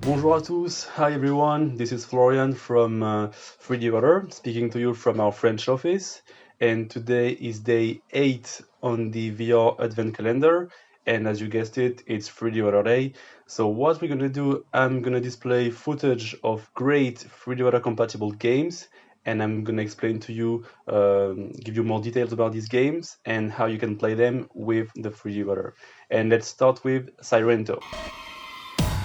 Bonjour à tous, hi everyone, this is Florian from 3dRudder, speaking to you from our French office, and today is day 8 on the VR Advent calendar, and as you guessed it, it's 3dRudder Day. So what we're gonna do, I'm gonna display footage of great 3dRudder compatible games, and I'm gonna explain to you, give you more details about these games and how you can play them with the 3dRudder. And let's start with Sorrento.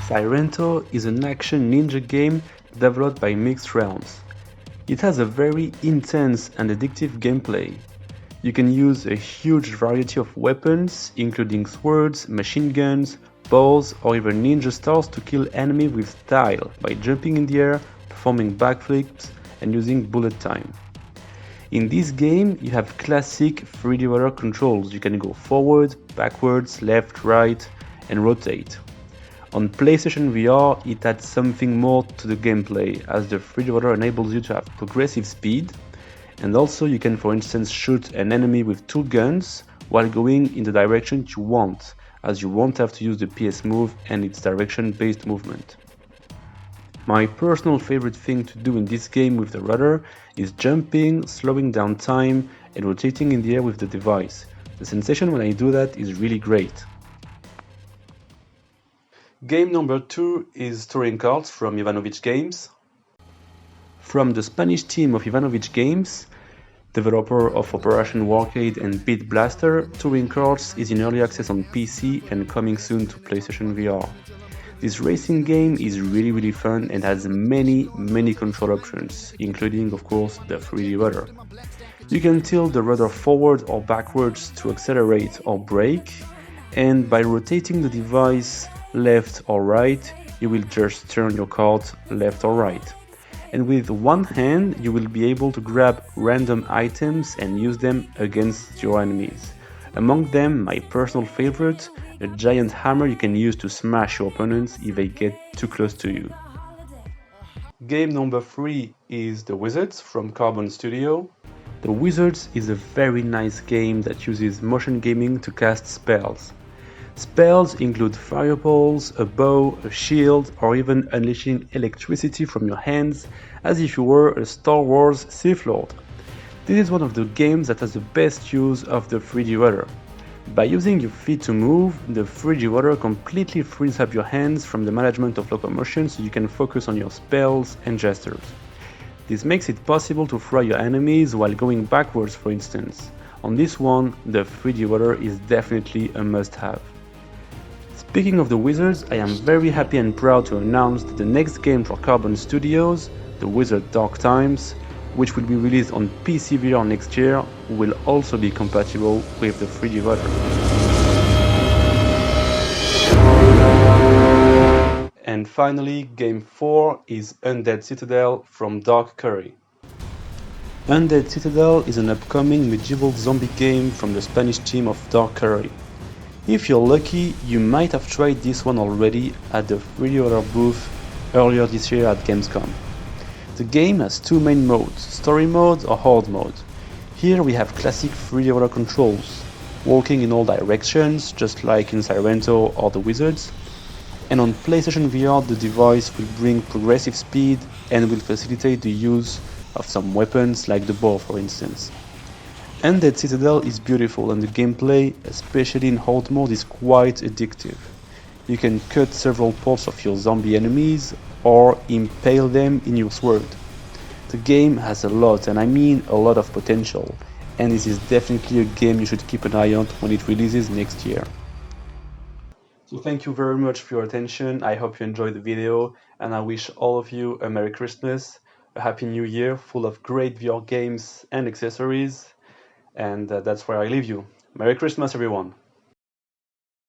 Sorrento is an action ninja game developed by Mixed Realms. It has a very intense and addictive gameplay. You can use a huge variety of weapons, including swords, machine guns, bows, or even ninja stars to kill enemies with style by jumping in the air, performing backflips, and using bullet time. In this game, you have classic 3dRudder controls. You can go forward, backwards, left, right, and rotate. On PlayStation VR, it adds something more to the gameplay, as the 3dRudder enables you to have progressive speed, and also you can, for instance, shoot an enemy with two guns while going in the direction you want, as you won't have to use the PS Move and its direction-based movement. My personal favorite thing to do in this game with the rudder is jumping, slowing down time, and rotating in the air with the device. The sensation when I do that is really great. Game number 2 is Touring Cards from Ivanovic Games. From the Spanish team of Ivanovic Games, developer of Operation Warcade and Beat Blaster, Touring Cards is in early access on PC and coming soon to PlayStation VR. This racing game is really fun and has many control options, including of course the 3dRudder. You can tilt the rudder forward or backwards to accelerate or brake, and by rotating the device left or right, you will just turn your card left or right. And with one hand, you will be able to grab random items and use them against your enemies. Among them, my personal favorite, a giant hammer you can use to smash your opponents if they get too close to you. Game number 3 is The Wizards from Carbon Studio. The Wizards is a very nice game that uses motion gaming to cast spells. Spells include fireballs, a bow, a shield, or even unleashing electricity from your hands as if you were a Star Wars Sith Lord. This is one of the games that has the best use of the 3dRudder. By using your feet to move, the 3dRudder completely frees up your hands from the management of locomotion so you can focus on your spells and gestures. This makes it possible to fry your enemies while going backwards, for instance. On this one, the 3dRudder is definitely a must-have. Speaking of the Wizards, I am very happy and proud to announce that the next game for Carbon Studios, The Wizard Dark Times, which will be released on PC VR next year, will also be compatible with the 3dRudder. And finally, game 4 is Undead Citadel from Dark Curry. Undead Citadel is an upcoming medieval zombie game from the Spanish team of Dark Curry. If you're lucky, you might have tried this one already at the 3dRudder booth earlier this year at Gamescom. The game has two main modes, story mode or horde mode. Here we have classic 3dRudder controls, walking in all directions, just like in Sorrento or the Wizards. And on PlayStation VR, the device will bring progressive speed and will facilitate the use of some weapons like the bow, for instance. Undead Citadel is beautiful and the gameplay, especially in horde mode, is quite addictive. You can cut several parts of your zombie enemies or impale them in your sword. The game has a lot, and I mean a lot of potential, and this is definitely a game you should keep an eye on when it releases next year. So thank you very much for your attention. I hope you enjoyed the video, and I wish all of you a Merry Christmas, a Happy New Year full of great VR games and accessories. And that's where I leave you. Merry Christmas, everyone!